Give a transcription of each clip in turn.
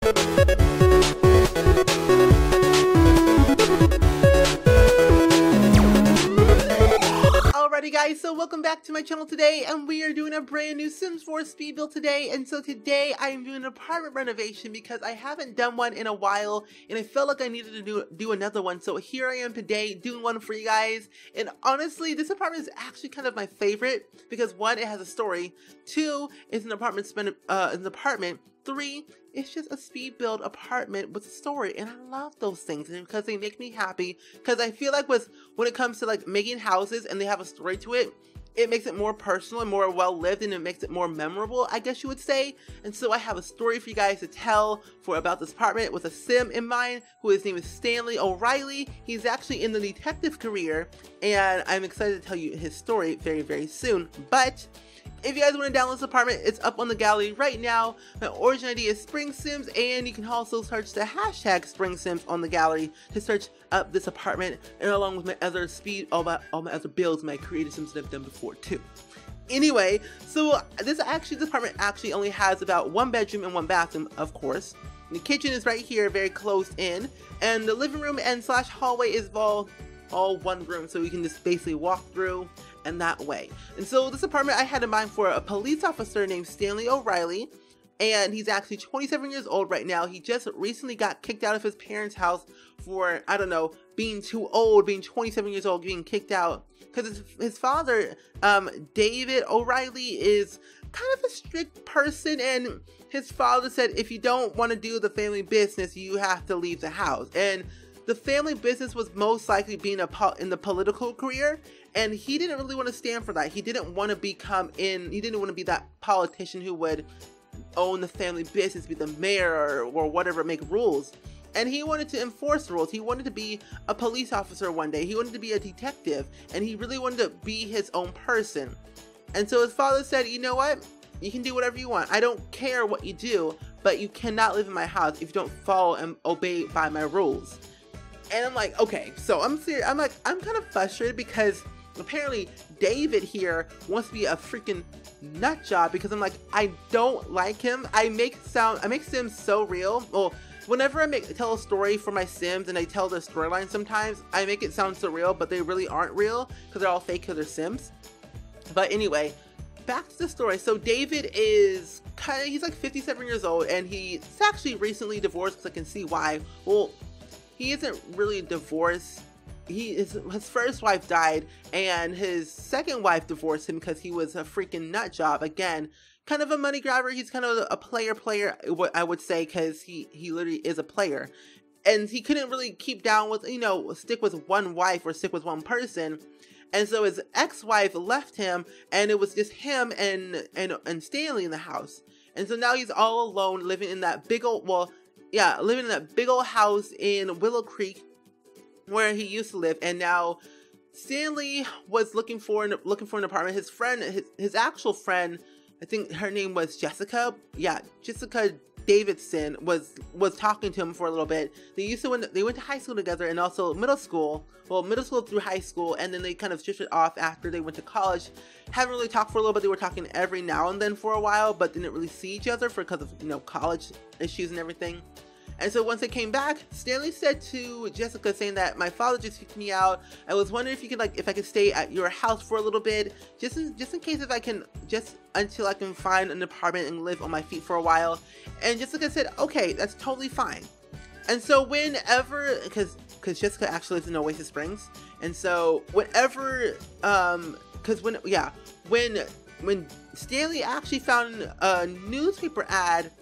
Alrighty guys, so welcome back to my channel today, and we are doing a brand new Sims 4 speed build today. And so today I am doing an apartment renovation because I haven't done one in a while and I felt like I needed to do another one. So here I am today doing one for you guys. And honestly, this apartment is actually kind of my favorite because one, it has a story, two, it's an apartment three, it's just a speed build apartment with a story, and I love those things because they make me happy. Because I feel like when it comes to like making houses and they have a story to it, it makes it more personal and more well lived, and it makes it more memorable, I guess you would say. And so I have a story for you guys to tell about this apartment with a sim in mind, his name is Stanley O'Reilly. He's actually in the detective career, and I'm excited to tell you his story very, very soon. But if you guys want to download this apartment, it's up on the gallery right now. My origin ID is SpringSims, and you can also search the hashtag SpringSims on the gallery to search up this apartment, and along with my other all my other builds, my creative Sims that I've done before too. Anyway, so this apartment actually only has about one bedroom and one bathroom, of course. The kitchen is right here, very close in, and the living room and / hallway is all one room, so you can just basically walk through and that way. And so this apartment I had in mind for a police officer named Stanley O'Reilly, and he's actually 27 years old right now. He just recently got kicked out of his parents' house for, I don't know, being too old, being 27 years old, getting kicked out because his father, David O'Reilly, is kind of a strict person, and his father said if you don't want to do the family business, you have to leave the house. And the family business was most likely being in the political career, and he didn't really want to stand for that. He didn't want to be that politician who would own the family business, be the mayor or whatever, make rules. And he wanted to enforce rules. He wanted to be a police officer one day. He wanted to be a detective, and he really wanted to be his own person. And so his father said, you know what? You can do whatever you want. I don't care what you do, but you cannot live in my house if you don't follow and obey by my rules. And I'm like, okay, so I'm serious. I'm kind of frustrated because apparently David here wants to be a freaking nut job, because I'm like, I don't like him. I make Sims so real. Well, whenever I tell a story for my Sims and I tell their storyline, sometimes I make it sound so real, but they really aren't real because they're all fake because they're Sims. But anyway, back to the story. So David is he's like 57 years old, and he's actually recently divorced, because I can see why. Well, he isn't really divorced. His first wife died, and his second wife divorced him because he was a freaking nut job. Again, kind of a money grabber. He's kind of a player, I would say, because he literally is a player. And he couldn't really keep down with, stick with one wife or stick with one person. And so his ex-wife left him, and it was just him and Stanley in the house. And so now he's all alone, living in that big old, living in that big old house in Willow Creek where he used to live. And now Stanley was looking for an apartment. His friend, his actual friend, I think her name was Jessica. Yeah, Jessica Davidson was talking to him for a little bit. They went to high school together, and also middle school. Well, middle school through high school, and then they kind of drifted off after they went to college. Haven't really talked for a little bit. They were talking every now and then for a while, but didn't really see each other because of college issues and everything. And so once they came back, Stanley said to Jessica, saying that my father just kicked me out. I was wondering if I could stay at your house for a little bit, just in case, until I can find an apartment and live on my feet for a while. And Jessica said, okay, that's totally fine. And so whenever, because Jessica actually lives in Oasis Springs, and so whenever, when Stanley actually found a newspaper ad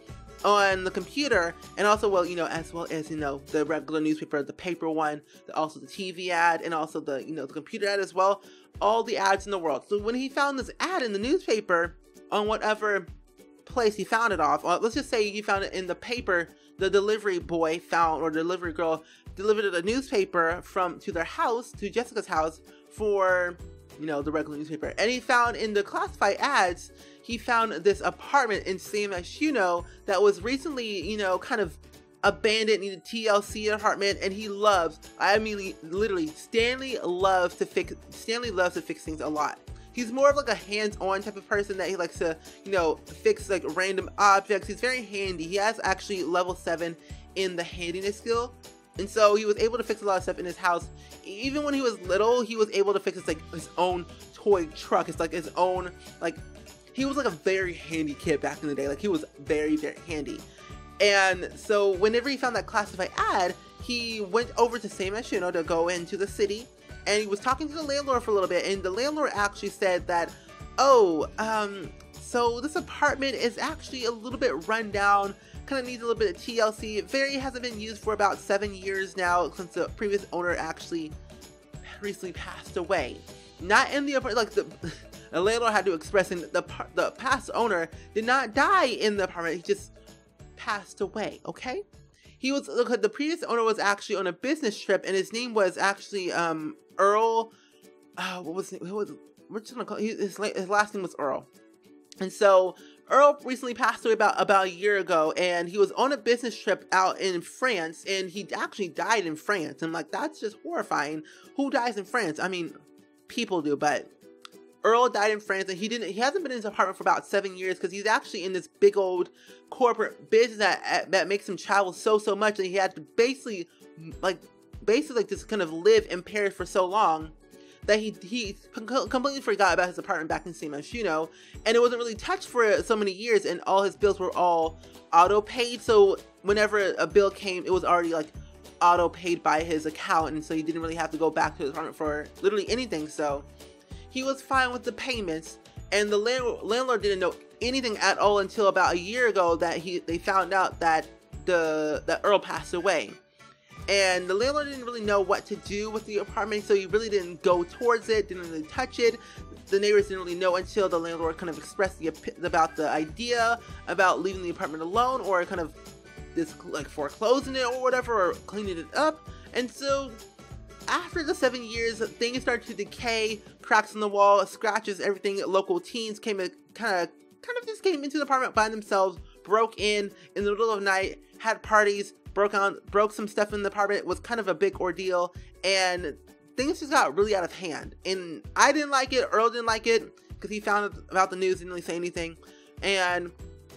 on the computer, and also, as well as the regular newspaper, the paper one, also the TV ad, and also the the computer ad as well, all the ads in the world. So when he found this ad in the newspaper on whatever place he found it off, let's just say he found it in the paper, the delivery boy found, or delivery girl delivered the newspaper to their house, to Jessica's house, for the regular newspaper. And he found in the classified ads, he found this apartment in San Francisco that was recently, kind of abandoned, in a TLC apartment, and he loves, literally, Stanley loves to fix things a lot. he's more of like a hands-on type of person that he likes to, you know, fix like random objects. He's very handy. He has actually level 7 in the handiness skill. And so he was able to fix a lot of stuff in his house. Even when he was little, he was able to fix his own toy truck. It's like his own, like, he was like a very handy kid back in the day. Like, he was very, very handy. And so whenever he found that classified ad, he went over to San Myshuno to go into the city. And he was talking to the landlord for a little bit. And the landlord actually said that, oh, so this apartment is actually a little bit run down. Kind of needs a little bit of TLC. It hasn't been used for about 7 years now, since the previous owner actually recently passed away. Not in the apartment, like the landlord had to express, and the past owner did not die in the apartment. He just passed away. Okay, the previous owner was actually on a business trip, and his name was actually Earl. What was it? We're just gonna call his last name was Earl, and so Earl recently passed away about a year ago, and he was on a business trip out in France, and he actually died in France. I'm like, that's just horrifying. Who dies in France? I mean, people do, but Earl died in France, and he hasn't been in his apartment for about 7 years because he's actually in this big old corporate business that makes him travel so much, and he had to basically just kind of live in Paris for so long that he completely forgot about his apartment back in San Myshuno, and it wasn't really touched for so many years, and all his bills were all auto-paid. So whenever a bill came, it was already like auto-paid by his account, and so he didn't really have to go back to his apartment for literally anything. So he was fine with the payments, and the landlord didn't know anything at all until about a year ago that they found out that that Earl passed away. And the landlord didn't really know what to do with the apartment, so he really didn't go towards it, didn't really touch it. The neighbors didn't really know until the landlord kind of expressed about the idea about leaving the apartment alone, or kind of like foreclosing it or whatever, or cleaning it up. And so after the 7 years, things started to decay, cracks in the wall, scratches, everything. Local teens kind of just came into the apartment by themselves, broke in the middle of the night, had parties, broke some stuff in the apartment. It was kind of a big ordeal, and things just got really out of hand. And I didn't like it. Earl didn't like it because he found out about the news, didn't really say anything. And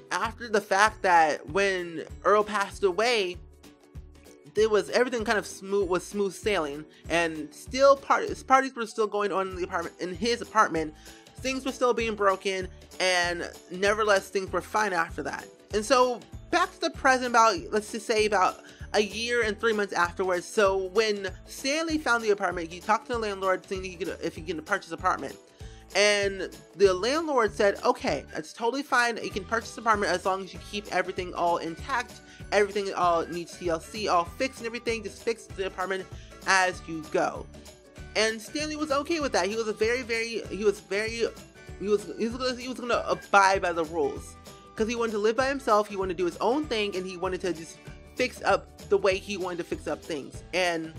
after the fact that when Earl passed away, everything kind of smooth sailing, and still parties were still going on in his apartment. Things were still being broken, and nevertheless things were fine after that. And so back to the present, let's just say about a year and 3 months afterwards. So when Stanley found the apartment, he talked to the landlord saying if he can purchase the apartment. And the landlord said, okay, that's totally fine. You can purchase the apartment as long as you keep everything all intact. Everything all needs TLC, all fixed and everything. Just fix the apartment as you go. And Stanley was okay with that. He was going to abide by the rules, because he wanted to live by himself. He wanted to do his own thing, and he wanted to just fix up the way he wanted to fix up things. And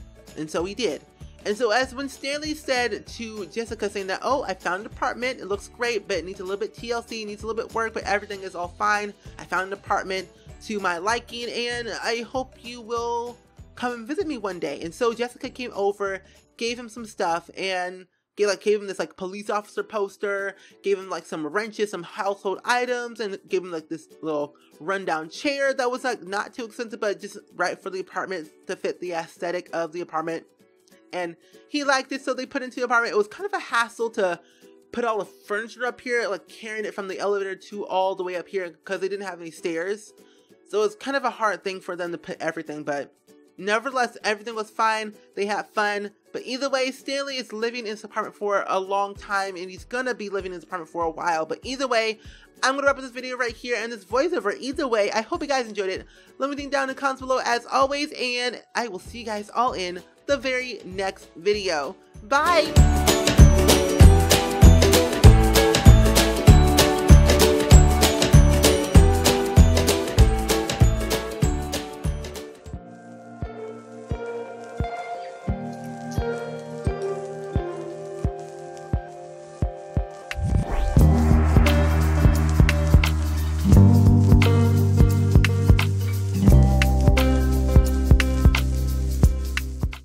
so he did. And so when Stanley said to Jessica, saying that, oh, I found an apartment, it looks great, but it needs a little bit TLC, needs a little bit work, but everything is all fine. I found an apartment to my liking, and I hope you will come and visit me one day. And so Jessica came over, gave him some stuff, and gave him this like police officer poster, gave him like some wrenches, some household items, and gave him like this little rundown chair that was like not too expensive, but just right for the apartment to fit the aesthetic of the apartment. And he liked it, so they put it into the apartment. It was kind of a hassle to put all the furniture up here, like carrying it from the elevator to all the way up here, because they didn't have any stairs. So it was kind of a hard thing for them to put everything, but nevertheless, everything was fine. They had fun. But either way, Stanley is living in his apartment for a long time, and he's gonna be living in his apartment for a while. But either way, I'm gonna wrap up this video right here and this voiceover. Either way, I hope you guys enjoyed it. Let me think down in the comments below as always, and I will see you guys all in the very next video. Bye!